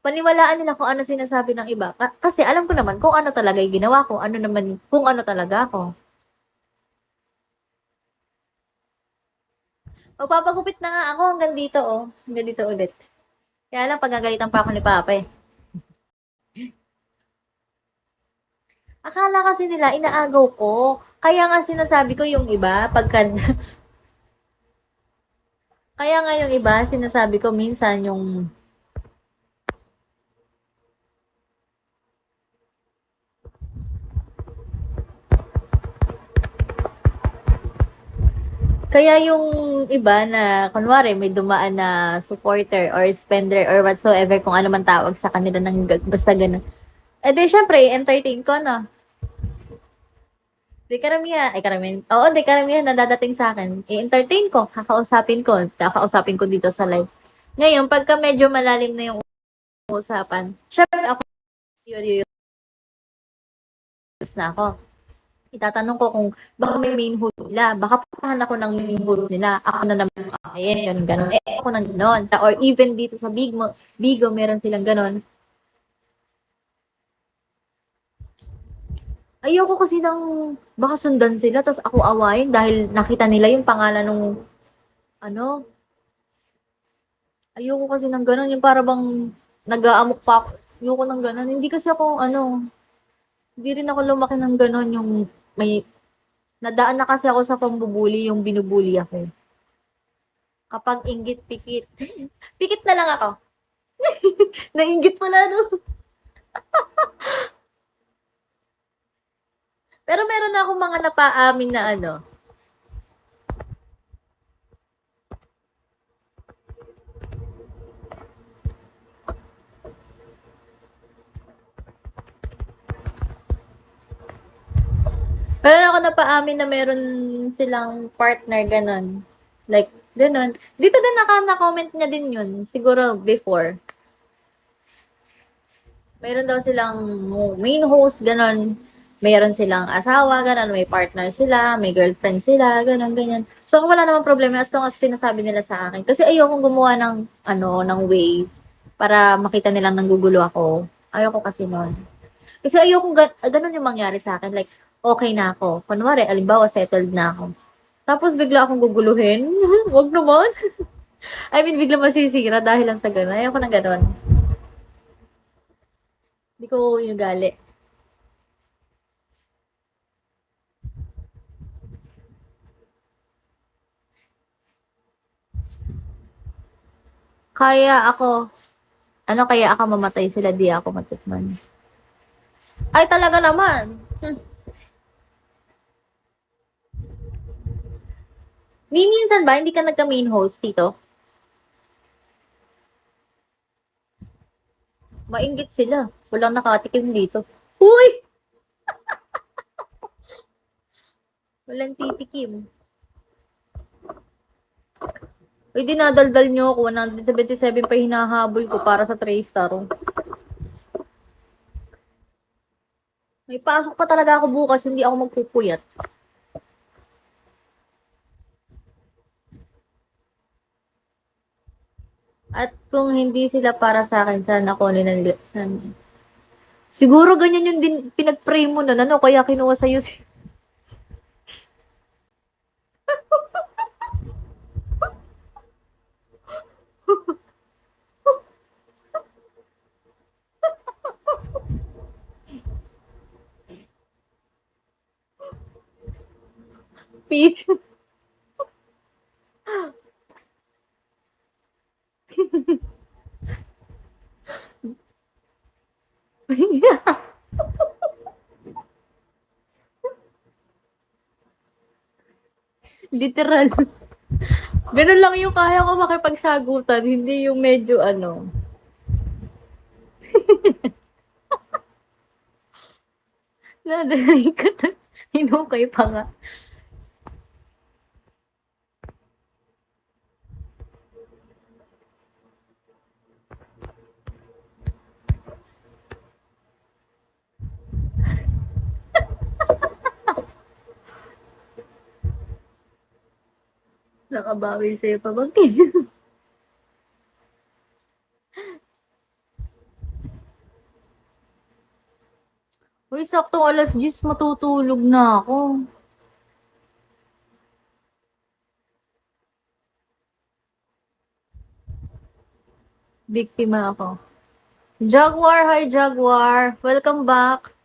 Paniwalaan nila kung ano sinasabi ng iba. Kasi alam ko naman kung ano talaga yung ginawa ko, ano naman, kung ano talaga ako. Magpapagupit na nga ako hanggang dito, oh. Hanggang dito ulit. Kaya lang, pagagalitan pa ako ni Papa eh. Akala kasi nila, inaagaw ko. Kaya nga sinasabi ko yung iba, kaya nga yung iba, sinasabi ko minsan yung, kaya yung iba na, kunwari, may dumaan na supporter or spender or whatsoever, kung ano man tawag sa kanila ng basta ganun. Eh di, syempre, entertain ko, no? Di karamihan, ay karamihan, oo, di karamihan na dadating sa akin. I-entertain ko, kakausapin ko dito sa live. Ngayon, pagka medyo malalim na yung usapan, syempre ako, curious na ako. Itatanong ko kung baka may main host nila, baka pahan ako ng main host nila, ako na naman yung akayin, ganun, ganun. Eh, ako nang ganun. Or even dito sa Bigo, meron silang ganun. Ayoko kasi ng, baka sundan sila, tapos ako awayin dahil nakita nila yung pangalan ng, ano, ayoko kasi ng ganun, yung para bang nag-aamok pa ako. Ayoko ng ganun. Hindi kasi ako, ano, hindi rin ako lumaki ng ganun, yung may, nadaan na kasi ako sa pambubuli, yung binubuli ako. Kapag inggit, pikit. Pikit na lang ako. Nainggit pala, no? Pero meron na akong mga napaamin na ano. Meron ako napaamin na meron silang partner, ganon. Like, ganon. Dito din na-comment niya din yun. Siguro before. Meron daw silang main host, ganon. Meron silang asawa, ganon. May partner sila, may girlfriend sila, ganon, ganyan. So, wala namang problema as long as sinasabi nila sa akin. Kasi ayokong gumawa ng, ano, ng way para makita nilang nanggugulo ako. Ayoko kasi nun. Kasi ayokong ganun yung mangyari sa akin. Like, okay na ako. Kunwari, alimbawa, settled na ako. Tapos bigla akong guguluhin. Wag naman. I mean, bigla masisira dahil lang sa ganun. Ayoko na ganun. Hindi ko yung gali. Kaya ako, ano kaya ako mamatay sila, di ako matikman. Ay, talaga naman. Di minsan ba, hindi ka nagka-main host dito? Mainggit sila. Walang nakatikim dito. Uy! Walang titikim. Uy, dinadaldal nyo ako. 177 pa hinahabol ko para sa 3 star. May pasok pa talaga ako bukas, hindi ako magpupuyat. At kung hindi sila para sa akin, sana ako nila, sana. Siguro ganyan yung din pinag-pray mo nun, ano, kaya kinuha sa'yo si Peace. Literal. Ganun lang yung kaya ko makipagsagutan, hindi yung medyo ano. Nadalay ka na. Hinukay pa nga. Nakabawi sa'yo pa. Bakit? Uy, saktong 10:00 matutulog na ako. Biktima ako. Jaguar, hi Jaguar. Welcome back.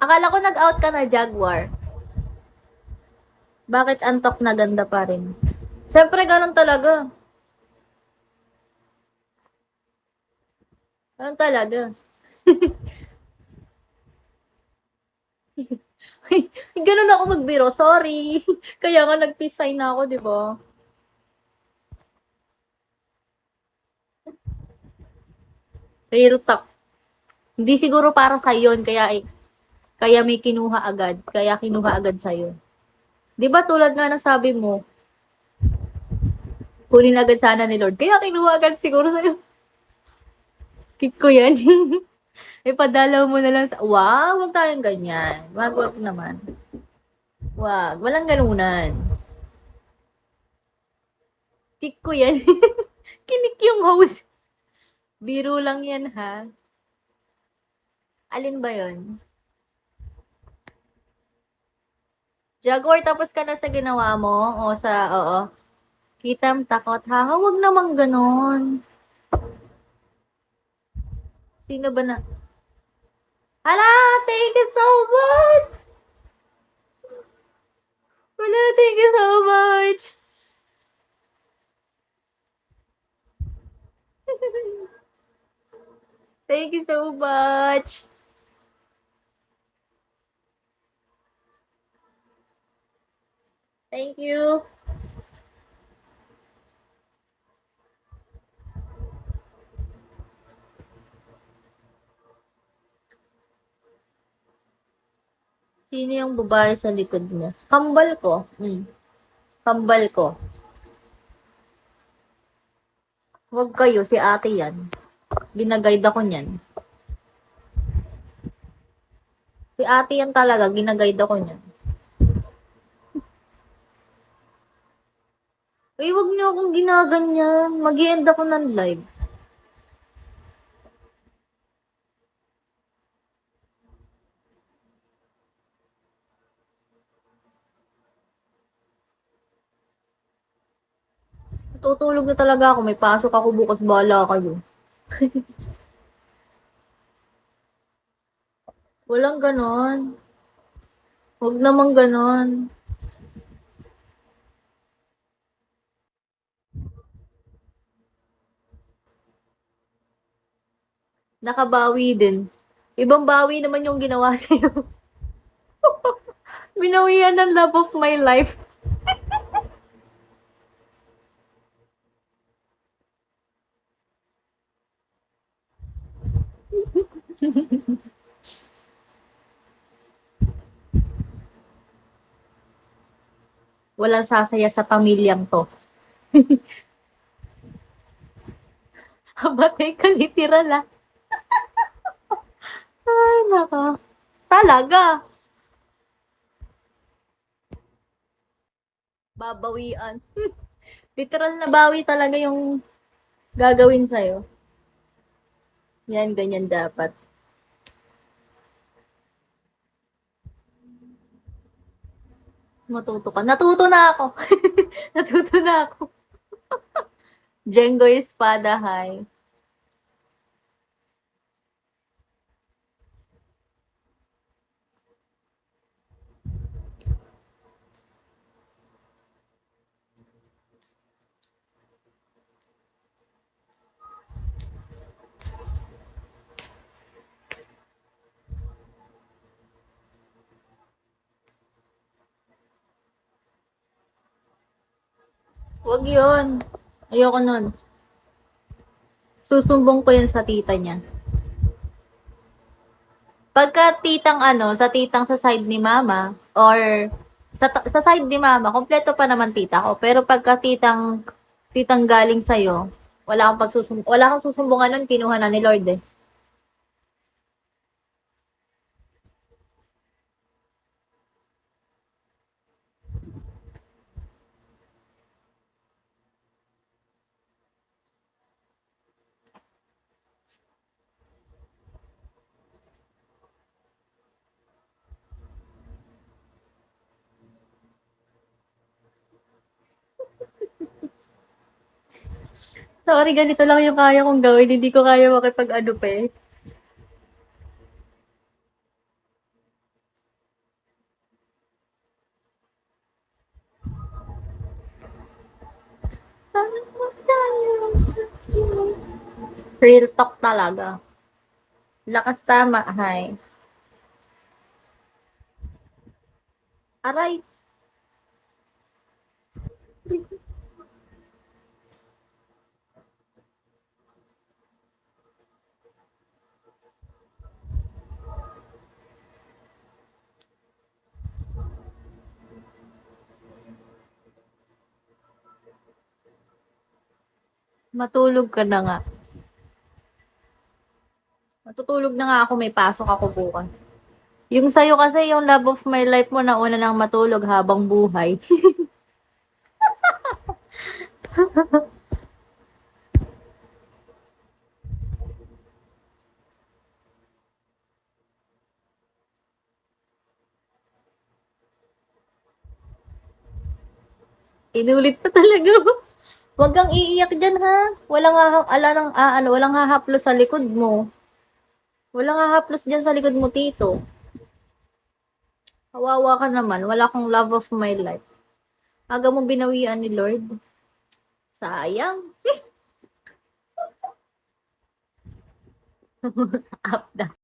Akala ko nag-out ka na, Jaguar. Bakit antok na ganda pa rin? Siyempre, ganun talaga. Ganun talaga. Ganun ako magbiro. Sorry. Kaya nga nag-peace sign na ako, di ba? Real talk. Hindi siguro para sa yon kaya may kinuha agad. Kaya kinuha agad sa'yo. Di ba tulad nga ng sabi mo, kunin agad sana ni Lord. Kaya kinuha agad siguro sa'yo. Kick ko yan. Ipadalaw mo na lang sa, wow, wag tayong ganyan. Wag naman. Wag, walang ganunan. Kick ko yan. Kinik yung host. Biro lang yan, ha? Alin ba yon? Jaguar, tapos ka na sa ginawa mo? Oo. Kitam, takot, ha? Huwag namang ganon. Sino ba na? Hala, thank you so much! Wala, thank you so much! Thank you so much! Thank you! Sino yung babae sa likod mo? Kambal ko. Kambal ko. Huwag kayo, si ate yan. Ginaguide ako niyan. Si ate yan talaga, ginaguide ako niyan. Uy, wag niyo akong ginaganyan. Mag-i-end ako ng live. Tutulog na talaga ako. May pasok ako bukas. Bahala kayo. Walang ganon. Huwag namang ganon. Nakabawi din. Ibang bawi naman yung ginawa sa'yo. Binawian ng love of my life. Walang sasaya sa pamilyang to. Habatay ka literal ah. Ay, naka. Talaga. Babawian. Literal na bawi talaga yung gagawin sa'yo. Yan, ganyan dapat. Matuto ka. Natuto na ako. Natuto na ako. Django Espada, hi. Wag yun. Ayoko nun. Susumbong ko yan sa tita niya. Pagka titang sa titang sa side ni mama, or sa side ni mama, kompleto pa naman tita ko. Pero pagka titang galing sa'yo, wala kang susumbungan nun, kinuha na ni Lord eh. Sorry, ganito lang yung kaya kong gawin, hindi ko kaya makipag-ano pa, eh. Real talk talaga. Lakas tama, hay. Aray, matulog ka na nga. Matutulog na nga ako, may pasok ako bukas. Yung sa'yo kasi, yung love of my life mo, nauna nang matulog habang buhay. Inulit pa talaga. Huwag kang iiyak dyan, ha? Walang hahaplos sa likod mo. Walang hahaplos dyan sa likod mo, tito. Kawawa ka naman, wala kang love of my life. Aga mo binawian ni Lord. Sayang. Up